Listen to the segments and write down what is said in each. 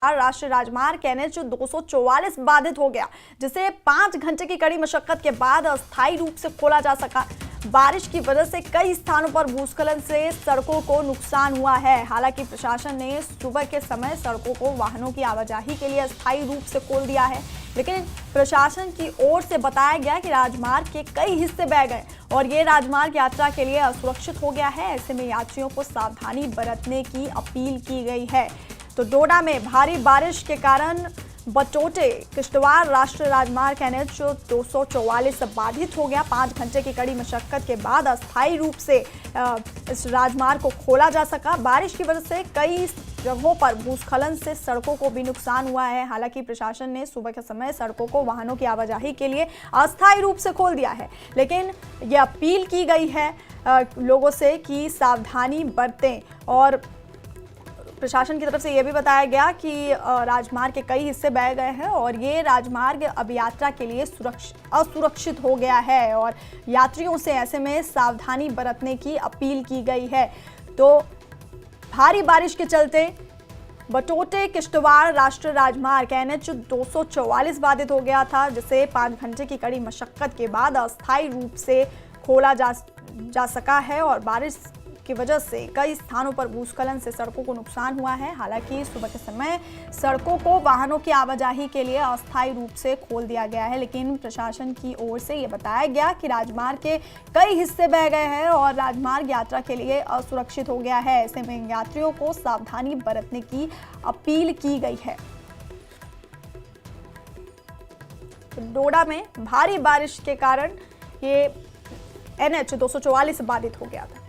राष्ट्रीय राजमार्ग NH 244 बाधित हो गया, जिसे 5 घंटे की कड़ी मशक्कत के बाद अस्थायी रूप से खोला जा सका। बारिश की वजह से कई स्थानों पर भूस्खलन से सड़कों को नुकसान हुआ है। हालांकि प्रशासन ने सुबह के समय सड़कों को वाहनों की आवाजाही के लिए अस्थायी रूप से खोल दिया है, लेकिन प्रशासन की ओर से बताया गया कि राजमार्ग के कई हिस्से बह गए और ये राजमार्ग यात्रा के लिए असुरक्षित हो गया है। ऐसे में यात्रियों को सावधानी बरतने की अपील की गई है। तो डोडा में भारी बारिश के कारण बटोटे किश्तवाड़ राष्ट्रीय राजमार्ग NH 244 बाधित हो गया। 5 घंटे की कड़ी मशक्कत के बाद अस्थायी रूप से इस राजमार्ग को खोला जा सका। बारिश की वजह से कई जगहों पर भूस्खलन से सड़कों को भी नुकसान हुआ है। हालांकि प्रशासन ने सुबह के समय सड़कों को वाहनों की आवाजाही के लिए अस्थायी रूप से खोल दिया है, लेकिन ये अपील की गई है लोगों से कि सावधानी बरतें। और प्रशासन की तरफ से यह भी बताया गया कि राजमार्ग के कई हिस्से बह गए हैं और ये राजमार्ग अब यात्रा के लिए असुरक्षित हो गया है और यात्रियों से ऐसे में सावधानी बरतने की अपील की गई है। तो भारी बारिश के चलते बटोटे किश्तवाड़ राष्ट्रीय राजमार्ग NH 244 बाधित हो गया था, जिसे 5 घंटे की कड़ी मशक्कत के बाद अस्थायी रूप से खोला जा सका है। और बारिश की वजह से कई स्थानों पर भूस्खलन से सड़कों को नुकसान हुआ है। हालांकि सुबह के समय सड़कों को वाहनों की आवाजाही के लिए अस्थायी रूप से खोल दिया गया है, लेकिन प्रशासन की ओर से ये बताया गया कि राजमार्ग के कई हिस्से बह गए हैं और राजमार्ग यात्रा के लिए असुरक्षित हो गया है। ऐसे में यात्रियों को सावधानी बरतने की अपील की गई है। डोडा में भारी बारिश के कारण ये NH 244 बाधित हो गया था।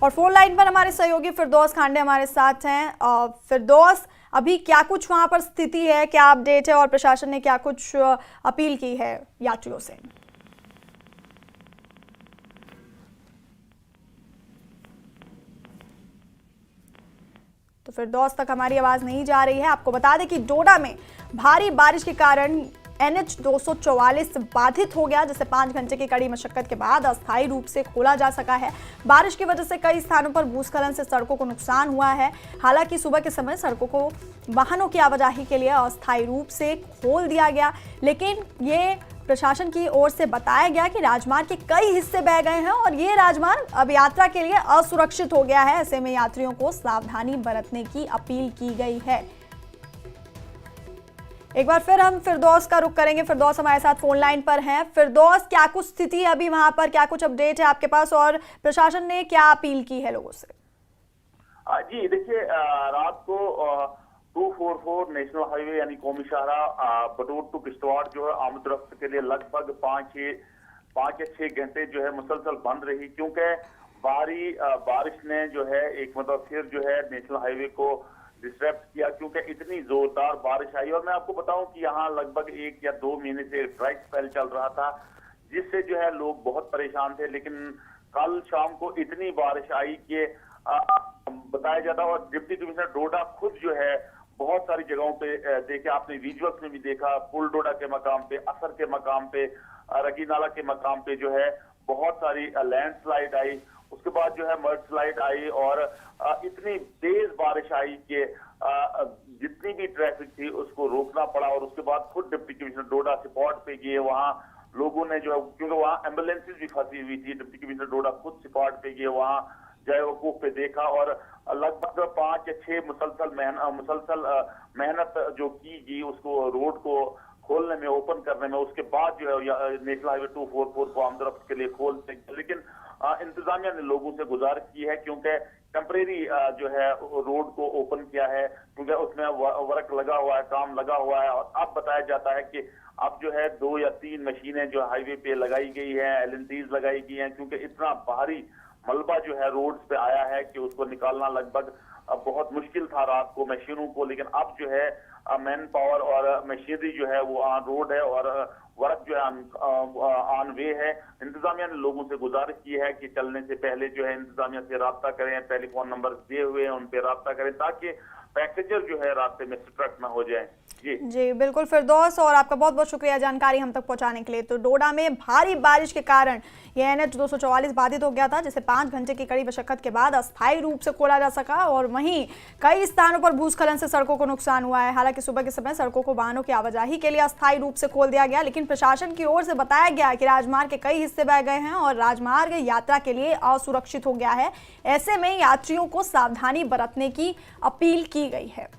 और फोन लाइन पर हमारे सहयोगी फिरदौस खांडे हमारे साथ हैं। फिरदौस, अभी क्या कुछ वहां पर स्थिति है, क्या अपडेट है और प्रशासन ने क्या कुछ अपील की है यात्रियों से? तो फिरदौस तक हमारी आवाज नहीं जा रही है। आपको बता दें कि डोडा में भारी बारिश के कारण NH 244 बाधित हो गया, जिसे 5 घंटे की कड़ी मशक्कत के बाद अस्थायी रूप से खोला जा सका है। बारिश की वजह से कई स्थानों पर भूस्खलन से सड़कों को नुकसान हुआ है। हालांकि सुबह के समय सड़कों को वाहनों की आवाजाही के लिए अस्थायी रूप से खोल दिया गया, लेकिन ये प्रशासन की ओर से बताया गया कि राजमार्ग के कई हिस्से बह गए हैं और ये राजमार्ग अब यात्रा के लिए असुरक्षित हो गया है। ऐसे में यात्रियों को सावधानी बरतने की अपील की गई है। एक बार फिर हम फिरदौस का रुख करेंगे। फिरदौस हमारे साथ फोन लाइन पर हैं। फिरदौस, क्या कुछ स्थिति है अभी वहां पर, क्या कुछ अपडेट है आपके पास और प्रशासन ने क्या अपील की है लोगों से? जी देखिए, रात को 244 नेशनल हाईवे यानी कौमी शाहरा बटोट टू किश्तवाड़ जो है आमद रफ्त के लिए लगभग 5 या 6 घंटे जो है मुसलसल बंद रही, क्योंकि बारिश ने जो है एक मतलब फिर जो है नेशनल हाईवे को डिस्टर्ब किया, क्योंकि इतनी जोरदार बारिश आई। और मैं आपको बताऊं कि यहाँ लगभग 1 या 2 महीने से ड्राई स्पेल चल रहा था, जिससे जो है लोग बहुत परेशान थे। लेकिन कल शाम को इतनी बारिश आई कि बताया जाता, और डिप्टी कमिश्नर डोडा खुद जो है बहुत सारी जगहों पे देखे, आपने विजुअल्स में भी देखा, पुल डोडा के मकाम पे, असर के मकाम पे, रगीनाला के मकाम पे जो है बहुत सारी लैंडस्लाइड आई। उसके बाद जो है मड स्लाइड आई और इतनी तेज बारिश आई कि जितनी भी ट्रैफिक थी उसको रोकना पड़ा। और उसके बाद खुद डिप्टी कमिश्नर डोडा स्पॉट पे गए, वहां लोगों ने जो है, क्योंकि वहां एम्बुलेंसेज भी फंसी हुई थी, डिप्टी कमिश्नर डोडा खुद स्पॉट पे गए, वहां जय वकूफ पे देखा और लगभग 5 या 6 मुसलसल मेहनत जो की गई उसको रोड को खोलने में, ओपन करने में। उसके बाद जो है नेशनल हाईवे 244 को आमद रफ्त के लिए खोलते, लेकिन इंतजामिया ने लोगों से गुजारिश की है, क्योंकि टेम्परेरी जो है रोड को ओपन किया है, क्योंकि उसमें वर्क लगा हुआ है, काम लगा हुआ है। और अब बताया जाता है कि अब जो है 2 या 3 मशीनें जो हाईवे पे लगाई गई हैं, LNTs लगाई गई हैं, क्योंकि इतना भारी मलबा जो है रोड पे आया है कि उसको निकालना लगभग बहुत मुश्किल था रात को मशीनों को। लेकिन अब जो है मैन पावर और मशीनरी जो है वो ऑन रोड है और वर्क जो है ऑन वे है। इंतजामिया ने लोगों से गुजारिश की है कि चलने से पहले जो है इंतजामिया से राब्ता करें, टेलीफोन नंबर दिए हुए हैं उन पे राब्ता करें, ताकि पैसेंजर जो है रास्ते में स्ट्रक न हो जाए। जी बिल्कुल फिरदौस, और आपका बहुत बहुत शुक्रिया जानकारी हम तक पहुंचाने के लिए। तो डोडा में भारी बारिश के कारण यह NH 244 बाधित हो गया था, जिसे 5 घंटे की कड़ी मशक्कत के बाद अस्थायी रूप से खोला जा सका। और वहीं कई स्थानों पर भूस्खलन से सड़कों को नुकसान हुआ है। हालांकि सुबह के समय सड़कों को वाहनों की आवाजाही के लिए अस्थायी रूप से खोल दिया गया, लेकिन प्रशासन की ओर से बताया गया कि राजमार्ग के कई हिस्से बह गए हैं और राजमार्ग यात्रा के लिए असुरक्षित हो गया है। ऐसे में यात्रियों को सावधानी बरतने की अपील की गई है।